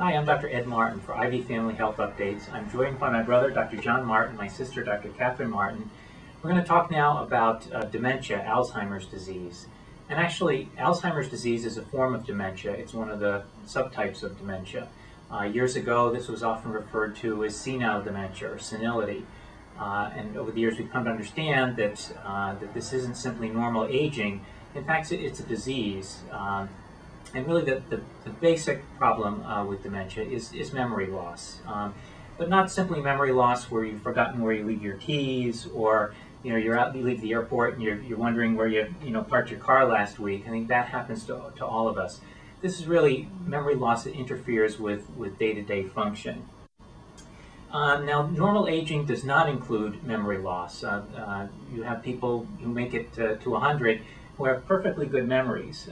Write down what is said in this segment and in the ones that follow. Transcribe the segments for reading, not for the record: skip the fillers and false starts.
Hi, I'm Dr. Ed Martin for IV Family Health Updates. I'm joined by my brother, Dr. John Martin, my sister, Dr. Kathryn Martin. We're going to talk now about dementia, Alzheimer's disease. And actually, Alzheimer's disease is a form of dementia. It's one of the subtypes of dementia. Years ago, this was often referred to as senile dementia or senility. And over the years, we've come to understand that, that this isn't simply normal aging. In fact, it's a disease. And really the basic problem with dementia is memory loss. But not simply memory loss where you've forgotten where you leave your keys, or you leave the airport and you're wondering where you parked your car last week. I think that happens to all of us. This is really memory loss that interferes with day-to-day function. Now, normal aging does not include memory loss. You have people who make it to 100 who have perfectly good memories.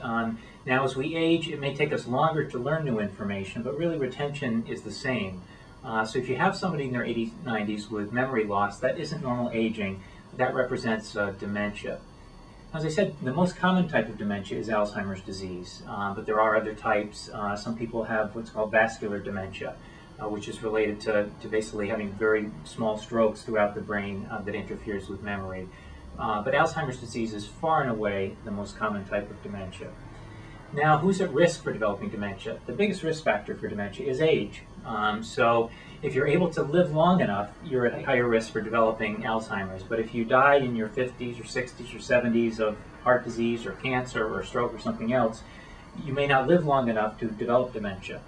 Now, as we age, it may take us longer to learn new information, but really retention is the same. So if you have somebody in their 80s, 90s with memory loss, that isn't normal aging. That represents dementia. As I said, the most common type of dementia is Alzheimer's disease, but there are other types. Some people have what's called vascular dementia, which is related to basically having very small strokes throughout the brain that interferes with memory. But Alzheimer's disease is far and away the most common type of dementia. Now, who's at risk for developing dementia? The biggest risk factor for dementia is age. So if you're able to live long enough, you're at higher risk for developing Alzheimer's. But if you die in your 50s or 60s or 70s of heart disease or cancer or stroke or something else, you may not live long enough to develop dementia.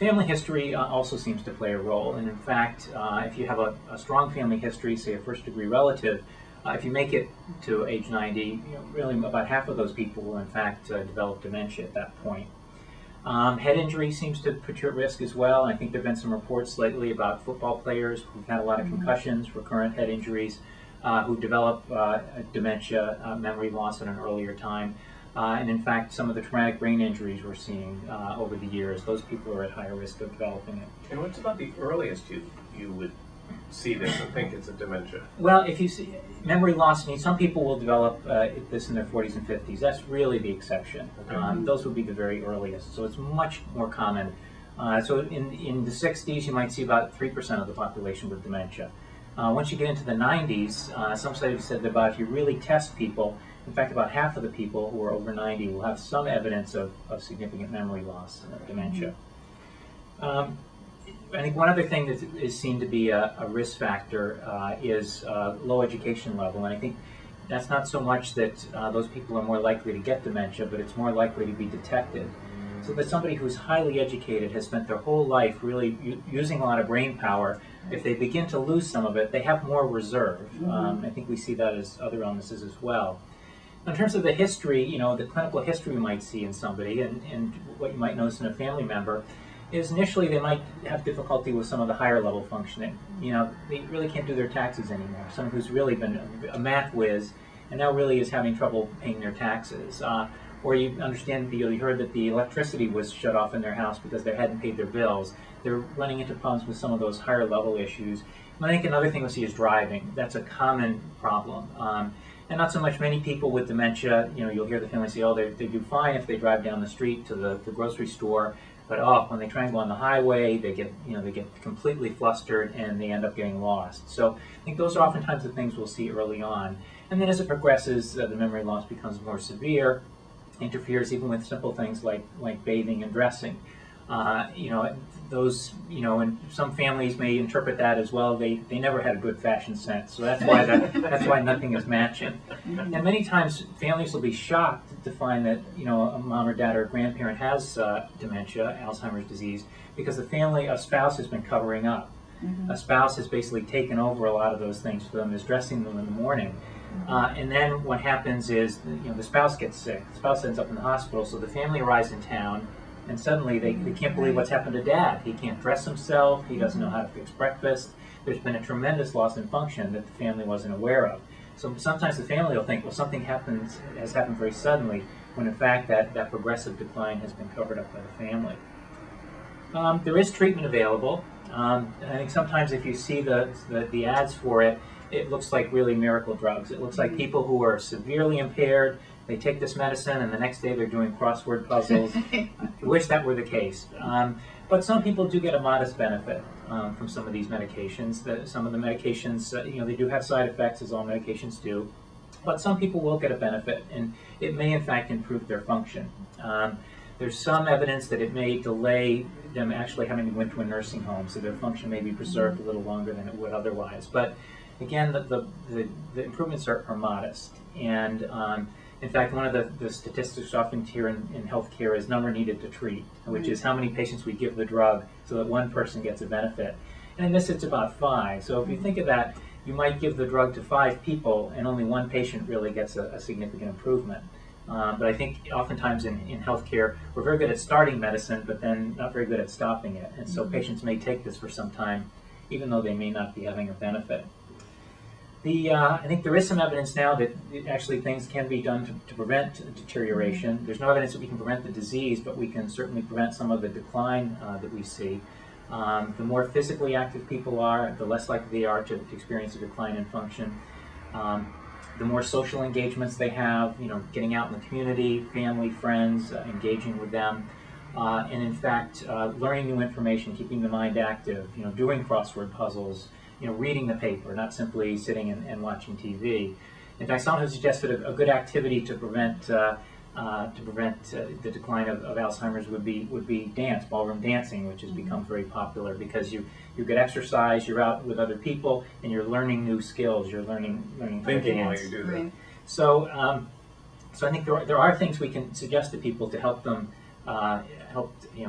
Family history also seems to play a role, and in fact, if you have a strong family history, say a first-degree relative, if you make it to age 90, really about half of those people will in fact develop dementia at that point. Head injury seems to put you at risk as well, and I think there have been some reports lately about football players who've had a lot of concussions, recurrent head injuries, who develop dementia, memory loss at an earlier time. And in fact, some of the traumatic brain injuries we're seeing over the years, those people are at higher risk of developing it. And what's about the earliest you would see this and think it's a dementia? Well, if you see memory loss, I mean, some people will develop this in their 40s and 50s. That's really the exception. Okay. Those would be the very earliest. So it's much more common. So in the 60s, you might see about 3% of the population with dementia. Once you get into the 90s, some studies said that about if you really test people, in fact, about half of the people who are over 90 will have some evidence of significant memory loss and dementia. I think one other thing that is seen to be a risk factor is low education level, and I think that's not so much that those people are more likely to get dementia, but it's more likely to be detected. So that somebody who's highly educated has spent their whole life really using a lot of brain power. If they begin to lose some of it, they have more reserve. I think we see that as other illnesses as well. In terms of the history, the clinical history you might see in somebody and what you might notice in a family member is initially they might have difficulty with some of the higher level functioning. They really can't do their taxes anymore. Someone who's really been a math whiz and now really is having trouble paying their taxes. Or you understand, you heard that the electricity was shut off in their house because they hadn't paid their bills. They're running into problems with some of those higher level issues. And I think another thing we'll see is driving. That's a common problem. And not so much many people with dementia, you'll hear the family say, oh, they do fine if they drive down the street to the grocery store, but when they try and go on the highway, they get completely flustered and they end up getting lost. So I think those are oftentimes the things we'll see early on. And then as it progresses, the memory loss becomes more severe, interferes even with simple things like bathing and dressing. And some families may interpret that as well. They never had a good fashion sense, so that's why nothing is matching. And many times families will be shocked to find that a mom or dad or a grandparent has dementia, Alzheimer's disease, because a spouse has been covering up. A spouse has basically taken over a lot of those things for them, is dressing them in the morning. And then what happens is the spouse gets sick. The spouse ends up in the hospital, so the family arrives in town. And suddenly they can't believe what's happened to Dad. He can't dress himself. He doesn't know how to fix breakfast. There's been a tremendous loss in function that the family wasn't aware of. So sometimes the family will think, well, something has happened very suddenly, when in fact that progressive decline has been covered up by the family. There is treatment available. I think sometimes if you see the ads for it, it looks like really miracle drugs. It looks like people who are severely impaired, They take this medicine and the next day they're doing crossword puzzles. I wish that were the case. But some people do get a modest benefit from some of these medications. Some of the medications, they do have side effects, as all medications do. But some people will get a benefit, and it may in fact improve their function. There's some evidence that it may delay them actually having to go into a nursing home, so their function may be preserved a little longer than it would otherwise. But again, the improvements are modest. And in fact, one of the statistics often here in healthcare is number needed to treat, which is how many patients we give the drug so that one person gets a benefit. And in this, it's about 5. So if you think of that, you might give the drug to 5 people and only one patient really gets a significant improvement. But I think oftentimes in healthcare, we're very good at starting medicine, but then not very good at stopping it. And so patients may take this for some time, even though they may not be having a benefit. I think there is some evidence now that actually things can be done to prevent deterioration. There's no evidence that we can prevent the disease, but we can certainly prevent some of the decline that we see. The more physically active people are, the less likely they are to experience a decline in function. The more social engagements they have, getting out in the community, family, friends, engaging with them, and in fact, learning new information, keeping the mind active, doing crossword puzzles, reading the paper, not simply sitting and watching TV. In fact, some have suggested a good activity to prevent the decline of Alzheimer's would be dance, ballroom dancing, which has become very popular because you get exercise, you're out with other people, and you're learning new skills. You're learning how to Thinking dance. while you do that. Right. So I think there are things we can suggest to people to help them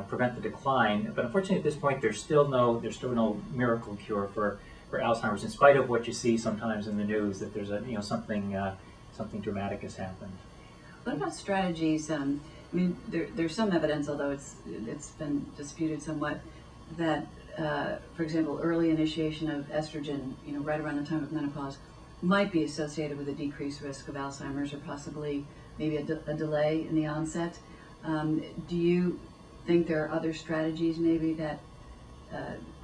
prevent the decline. But unfortunately, at this point, there's still no miracle cure for Alzheimer's, in spite of what you see sometimes in the news that there's something dramatic has happened. What about strategies? I mean, there's some evidence, although it's been disputed somewhat, that, for example, early initiation of estrogen, right around the time of menopause, might be associated with a decreased risk of Alzheimer's, or possibly maybe a delay in the onset. Do you think there are other strategies maybe that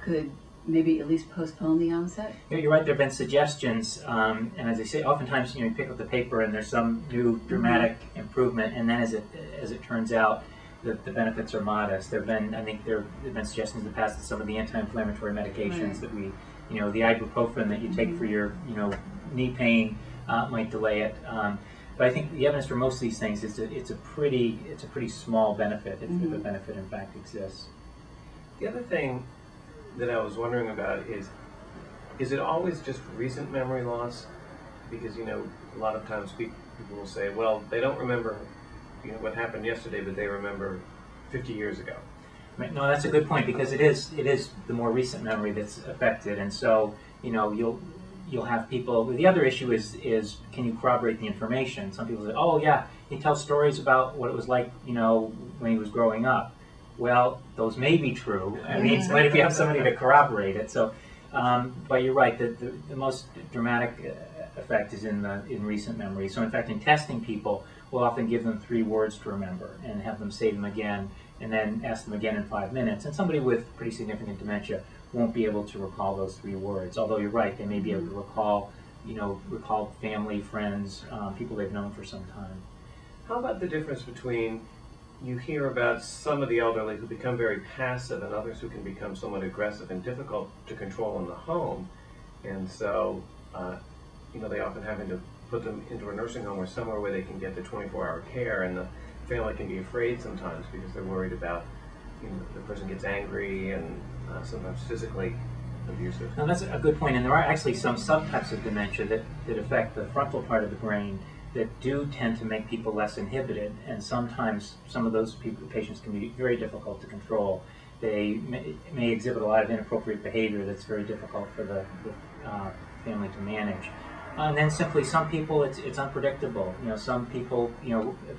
could maybe at least postpone the onset? Yeah, you're right. There have been suggestions, and as I say, oftentimes you pick up the paper and there's some new dramatic improvement, and then as it turns out, the benefits are modest. There have been suggestions in the past that some of the anti-inflammatory medications that we, the ibuprofen that you take for your, knee pain might delay it. But I think the evidence for most of these things is that it's a pretty small benefit if the benefit in fact exists. The other thing that I was wondering about is it always just recent memory loss? Because a lot of times people will say, well, they don't remember what happened yesterday, but they remember 50 years ago. Right. No, that's a good point, because it is the more recent memory that's affected, and so you'll have people. The other issue is can you corroborate the information? Some people say, oh yeah, he tells stories about what it was like when he was growing up. Well, those may be true. I mean, but if you have somebody to corroborate it. So, but you're right. The most dramatic effect is in recent memory. So, in fact, in testing people, we'll often give them 3 words to remember and have them say them again, and then ask them again in 5 minutes. And somebody with pretty significant dementia won't be able to recall those 3 words. Although you're right, they may be able to recall family, friends, people they've known for some time. How about the difference between, you hear about some of the elderly who become very passive and others who can become somewhat aggressive and difficult to control in the home, and so they often having to put them into a nursing home or somewhere where they can get the 24-hour care, and the family can be afraid sometimes because they're worried about the person gets angry and sometimes physically abusive. Now that's a good point, and there are actually some subtypes of dementia that affect the frontal part of the brain that do tend to make people less inhibited, and sometimes some of those patients can be very difficult to control. They may exhibit a lot of inappropriate behavior that's very difficult for the family to manage. And then simply some people, it's unpredictable. Some people,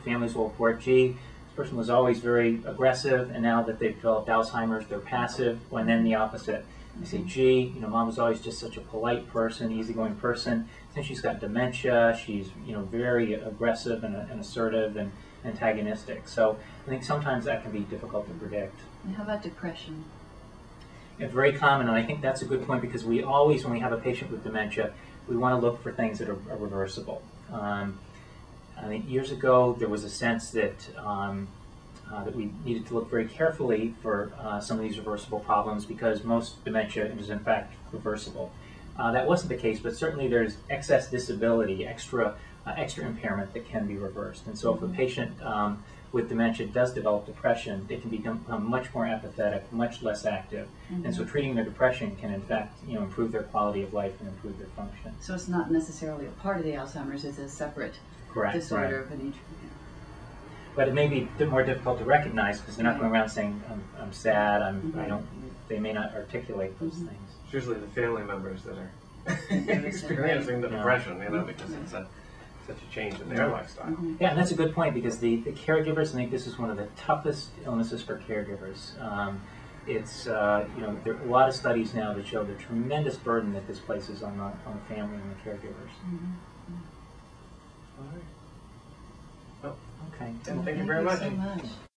families will report, gee, this person was always very aggressive, and now that they've developed Alzheimer's, they're passive, and then the opposite. They say, gee, mom was always just such a polite person, easygoing person. Since she's got dementia, she's, very aggressive and assertive and antagonistic. So I think sometimes that can be difficult to predict. And how about depression? It's very common, and I think that's a good point, because we always, when we have a patient with dementia, we want to look for things that are reversible. I think years ago there was a sense that that we needed to look very carefully for some of these reversible problems because most dementia is in fact reversible. That wasn't the case, but certainly there's excess disability, extra impairment that can be reversed. And so if a patient with dementia does develop depression, they can become much more apathetic, much less active. And so treating their depression can in fact improve their quality of life and improve their function. So it's not necessarily a part of the Alzheimer's, it's a separate disorder of an But it may be more difficult to recognize because they're not going around saying, I'm sad, they may not articulate those things. It's usually the family members that are experiencing the depression, because it's such a change in their lifestyle. Yeah, and that's a good point because the caregivers, I think this is one of the toughest illnesses for caregivers. There are a lot of studies now that show the tremendous burden that this places on the family and the caregivers. All right. Okay. Thank you very much. So much.